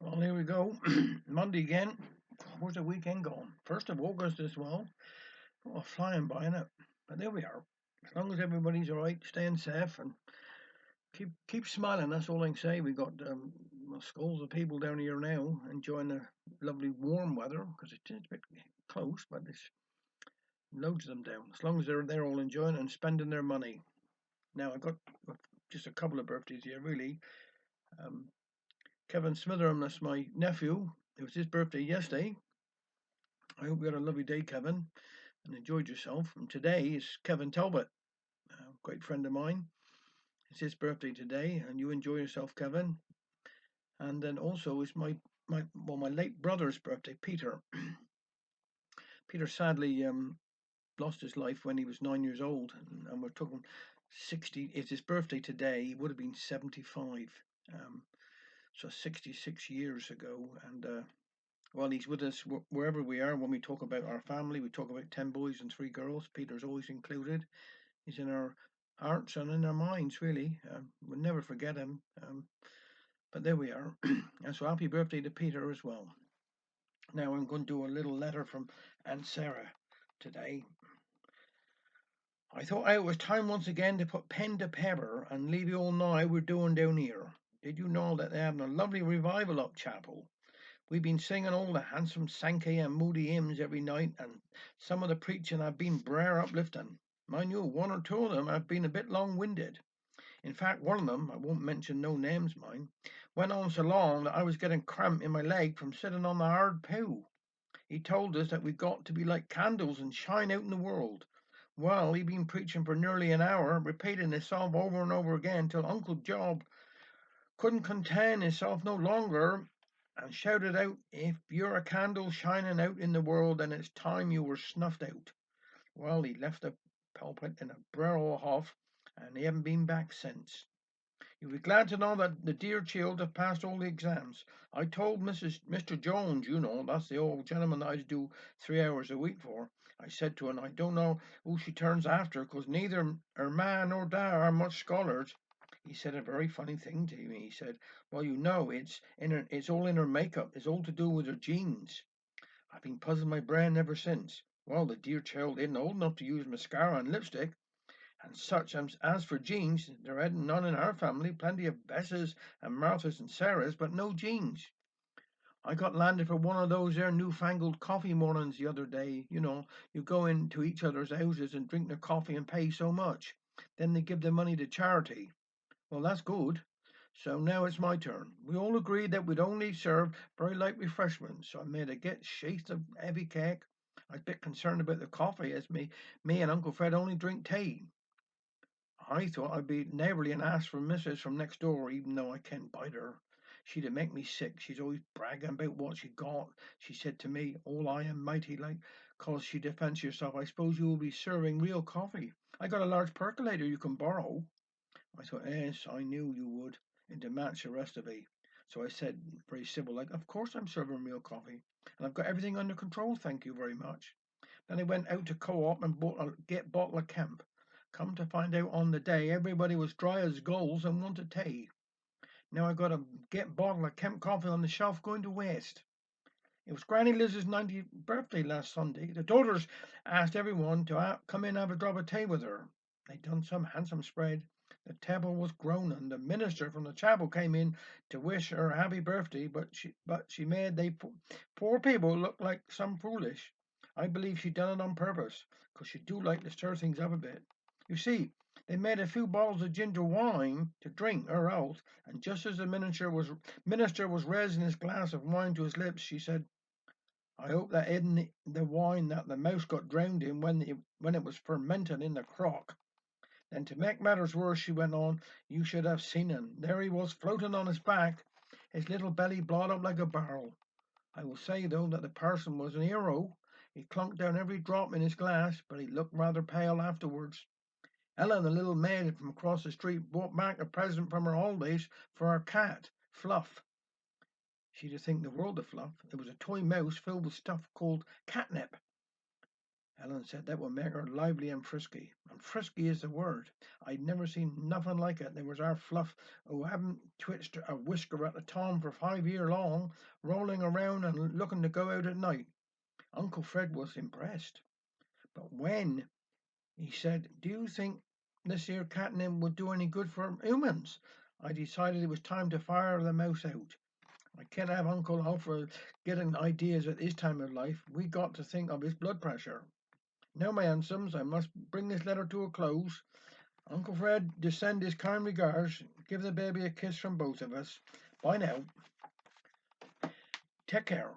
Well, here we go. Monday again. Where's the weekend gone? 1st of August as well. Oh, flying by, innit? But there we are. As long as everybody's all right, staying safe and keep smiling. That's all I can say. We got schools of people down here now enjoying the lovely warm weather because it's a bit close, but there's loads of them down. As long as they're all enjoying and spending their money. Now I got just a couple of birthdays here, really. Um, Kevin Smitherham, that's my nephew. It was his birthday yesterday. I hope you had a lovely day, Kevin, and enjoyed yourself. And today is Kevin Talbot, a great friend of mine. It's his birthday today, and you enjoy yourself, Kevin. And then also is my late brother's birthday, Peter. Peter sadly lost his life when he was 9 years old, and we're talking 60. It's his birthday today. He would have been 75. Um, so 66 years ago, and well, he's with us wherever we are. When we talk about our family, we talk about 10 boys and 3 girls. Peter's always included. He's in our hearts and in our minds, really. We'll never forget him. But there we are. And so happy birthday to Peter as well. Now I'm going to do a little letter from Aunt Sarah today. I thought it was time once again to put pen to paper and leave you all know how we're doing down here. Did you know that they're having a lovely revival up chapel? We've been singing all the handsome Sankey and moody hymns every night, and some of the preaching have been brer uplifting. Mind you, one or two of them have been a bit long-winded. In fact, one of them, I won't mention no names, mind, went on so long that I was getting cramp in my leg from sitting on the hard pew. He told us that we got to be like candles and shine out in the world. Well, he'd been preaching for nearly an hour, repeating himself over and over again till Uncle Job couldn't contain himself no longer and shouted out, "If you're a candle shining out in the world, then it's time you were snuffed out." Well, he left the pulpit in a brer huff, and he haven't been back since. You'll be glad to know that the dear child have passed all the exams. I told Mr. Jones, that's the old gentleman that I do 3 hours a week for. I said to him, I don't know who she turns after, 'cause neither her ma nor da are much scholars. He said a very funny thing to me. He said, "Well, it's all in her makeup. It's all to do with her genes." I've been puzzling my brain ever since. Well, the dear child isn't old enough to use mascara and lipstick and such. As for Jeans, there hadn't none in our family. Plenty of Besses and Marthas and Sarahs, but no Jeans. I got landed for one of those there newfangled coffee mornings the other day. You go into each other's houses and drink their coffee and pay so much. Then they give the money to charity. Well, that's good. So now it's my turn. We all agreed that we'd only serve very light refreshments, so I made a get sheath of heavy cake. I was a bit concerned about the coffee, as me and Uncle Fred only drink tea. I thought I'd be neighbourly and ask for Missus from next door, even though I can't bite her. She'd make me sick. She's always bragging about what she got. She said to me, "All I am mighty like, 'cause she defends herself. I suppose you will be serving real coffee. I got a large percolator you can borrow." I thought, yes, I knew you would, and to match the rest of it. So I said, very civil, like, "Of course I'm serving real coffee, and I've got everything under control, thank you very much." Then I went out to co-op and bought a get bottle of Kemp. Come to find out on the day, everybody was dry as gulls and wanted tea. Now I got a get bottle of Kemp coffee on the shelf going to waste. It was Granny Liz's 90th birthday last Sunday. The daughters asked everyone to come in and have a drop of tea with her. They'd done some handsome spread. The table was groaning. The minister from the chapel came in to wish her a happy birthday, but she made they poor people look like some foolish. I believe she done it on purpose, 'cause she do like to stir things up a bit. You see, they made a few bottles of ginger wine to drink her health, and just as the minister was raising his glass of wine to his lips, she said, "I hope that isn't the wine that the mouse got drowned in when it was fermented in the crock." Then, to make matters worse, she went on, "You should have seen him. There he was, floating on his back, his little belly blowed up like a barrel. I will say, though, that the parson was an hero. He clunked down every drop in his glass, but he looked rather pale afterwards. Ellen, the little maid from across the street, brought back a present from her holidays for our cat, Fluff. She'd think the world of Fluff. It was a toy mouse filled with stuff called catnip. Helen said that would make her lively and frisky. And frisky is the word. I'd never seen nothing like it. There was our Fluff, who hadn't twitched a whisker at a time for 5 year long, rolling around and looking to go out at night. Uncle Fred was impressed. But when he said, "Do you think this here catnip would do any good for humans?" I decided it was time to fire the mouse out. I can't have Uncle Alfred getting ideas at his time of life. We got to think of his blood pressure. Now, my hansoms, I must bring this letter to a close. Uncle Fred, send his kind regards. Give the baby a kiss from both of us. Bye now. Take care.